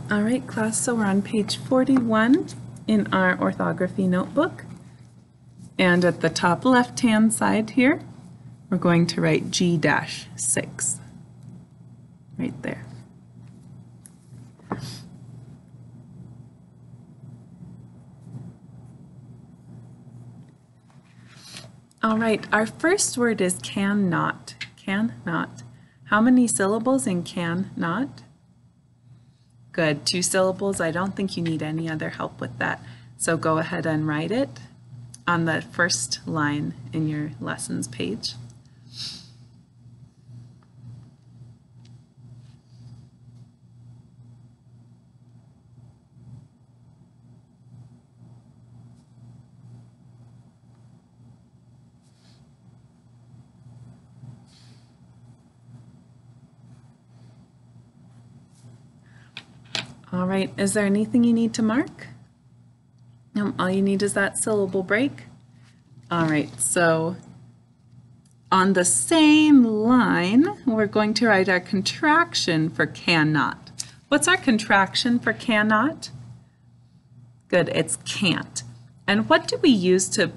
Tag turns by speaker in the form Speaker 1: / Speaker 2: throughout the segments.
Speaker 1: All right, class, so we're on page 41 in our orthography notebook. And at the top left-hand side here, we're going to write G-6 right there. All right, our first word is cannot. Cannot. How many syllables in cannot? Good, 2 syllables. I don't think you need any other help with that. So go ahead and write it on the first line in your lessons page. All right, is there anything you need to mark? No, all you need is that syllable break. All right, so on the same line, we're going to write our contraction for cannot. What's our contraction for cannot? Good, it's can't. And what do we use to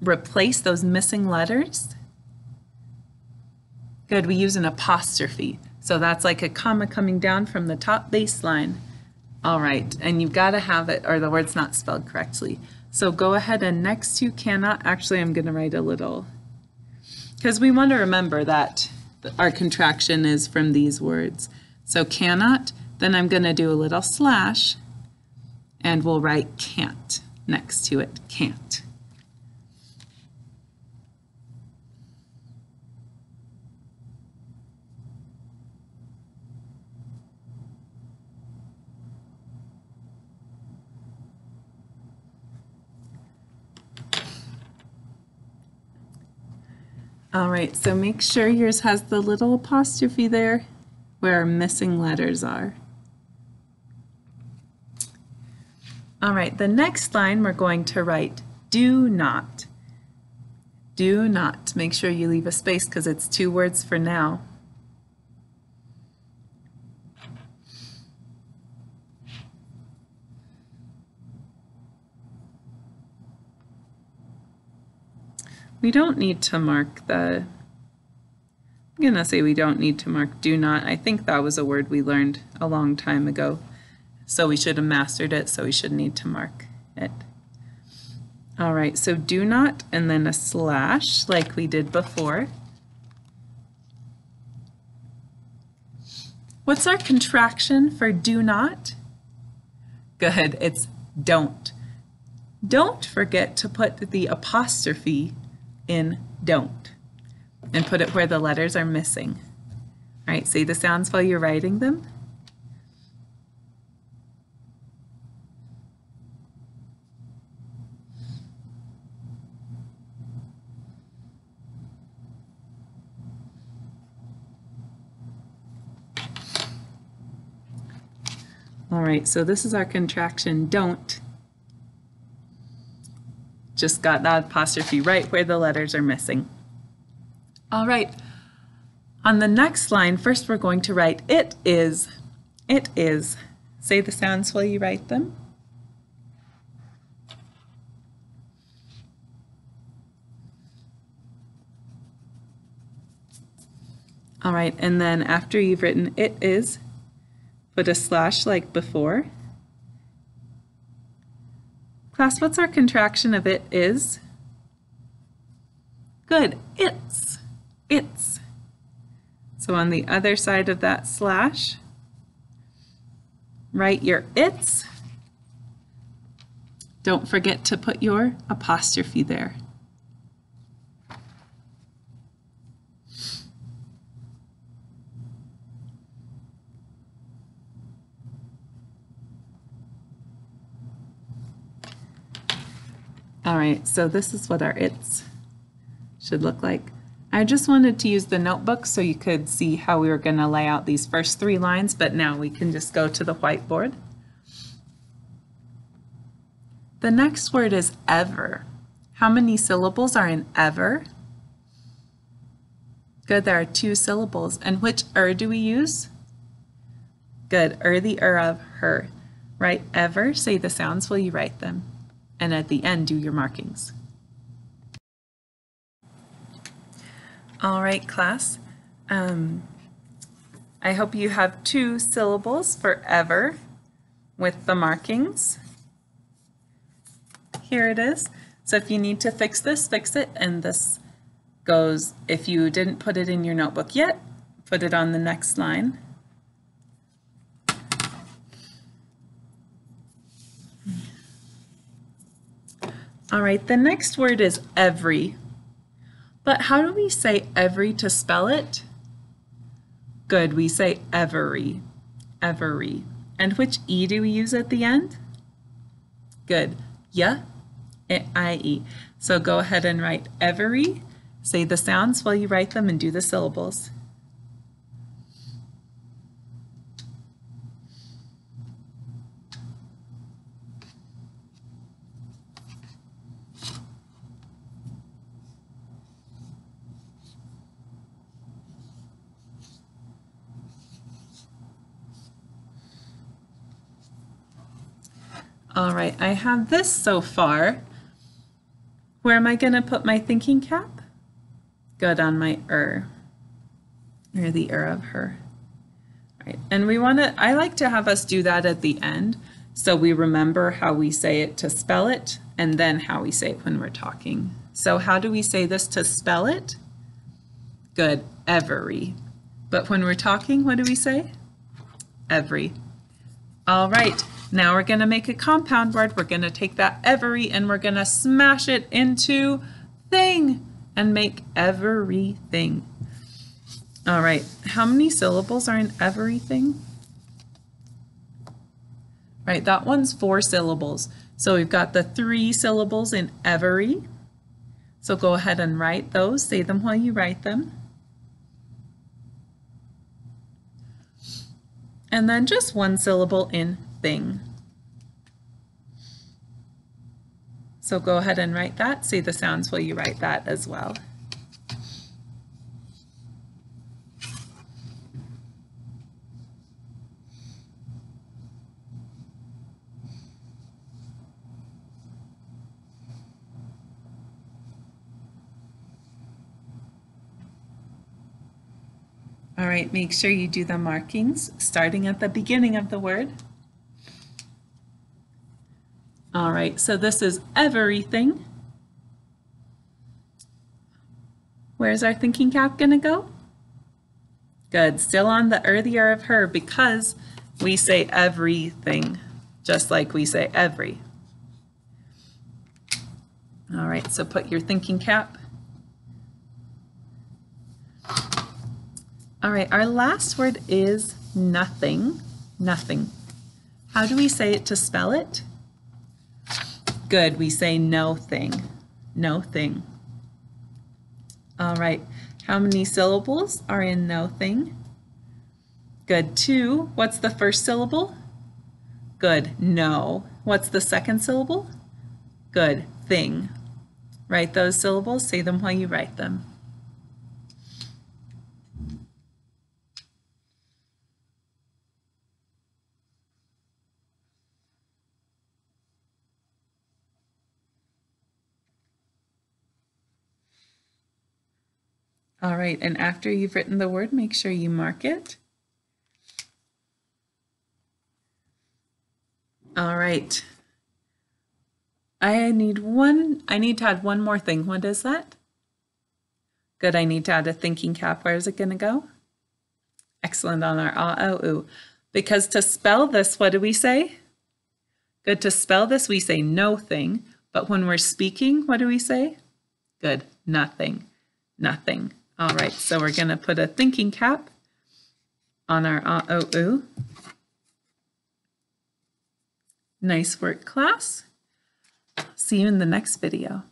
Speaker 1: replace those missing letters? Good, we use an apostrophe. So that's like a comma coming down from the top baseline. All right, and you've got to have it, or the word's not spelled correctly. So go ahead and next to cannot, actually I'm going to write a little, because we want to remember that our contraction is from these words. So cannot, then I'm going to do a little slash, and we'll write can't next to it, can't. All right, so make sure yours has the little apostrophe there where our missing letters are. All right, the next line we're going to write do not. Do not. Make sure you leave a space because it's 2 words for now. We don't need to mark I'm going to say we don't need to mark do not. I think that was a word we learned a long time ago. So we should have mastered it, so we should need to mark it. All right, so do not and then a slash like we did before. What's our contraction for do not? Good, it's don't. Don't forget to put the apostrophe in don't and put it where the letters are missing. All right, say the sounds while you're writing them. All right, so this is our contraction don't. Just got that apostrophe right where the letters are missing. All right, on the next line, first we're going to write it is. It is. Say the sounds while you write them. All right, and then after you've written it is, put a slash like before. Class, what's our contraction of it is? Good, it's. It's. So on the other side of that slash, write your it's. Don't forget to put your apostrophe there. All right, so this is what our it's should look like. I just wanted to use the notebook so you could see how we were going to lay out these first 3 lines, but now we can just go to the whiteboard. The next word is ever. How many syllables are in ever? Good, there are 2 syllables. And which do we use? Good. The of her. Write ever. Say the sounds while you write them. And at the end, do your markings. All right, class. I hope you have 2 syllables for ever with the markings. Here it is. So if you need to fix this, fix it. And this goes, if you didn't put it in your notebook yet, put it on the next line. All right, the next word is every. But how do we say every to spell it? Good, we say every, every. And which E do we use at the end? Good, yeah, I-E. So go ahead and write every. Say the sounds while you write them and do the syllables. All right, I have this so far. Where am I going to put my thinking cap? Good, on my or the of her. Right, and we want to, I like to have us do that at the end so we remember how we say it to spell it and then how we say it when we're talking. So how do we say this to spell it? Good, every. But when we're talking, what do we say? Every. All right. Now we're going to make a compound word. We're going to take that every and we're going to smash it into thing and make everything. All right, how many syllables are in everything? Right, that one's 4 syllables. So we've got the 3 syllables in every. So go ahead and write those. Say them while you write them. And then just 1 syllable in thing. So go ahead and write that. Say the sounds while you write that as well. All right, make sure you do the markings starting at the beginning of the word. All right, so this is everything. Where's our thinking cap gonna go? Good, still on the earlier of her because we say everything, just like we say every. All right, so put your thinking cap. All right, our last word is nothing, nothing. How do we say it to spell it? Good, we say no thing, no thing. All right, how many syllables are in no thing? Good, 2. What's the first syllable? Good, no. What's the second syllable? Good, thing. Write those syllables, say them while you write them. All right, and after you've written the word, make sure you mark it. All right. I need to add one more thing. What is that? Good, I need to add a thinking cap. Where is it gonna go? Excellent, on our A-O-U. Because to spell this, what do we say? Good, to spell this, we say no thing. But when we're speaking, what do we say? Good, nothing, nothing. All right, so we're going to put a thinking cap on our A-O-U. Nice work, class. See you in the next video.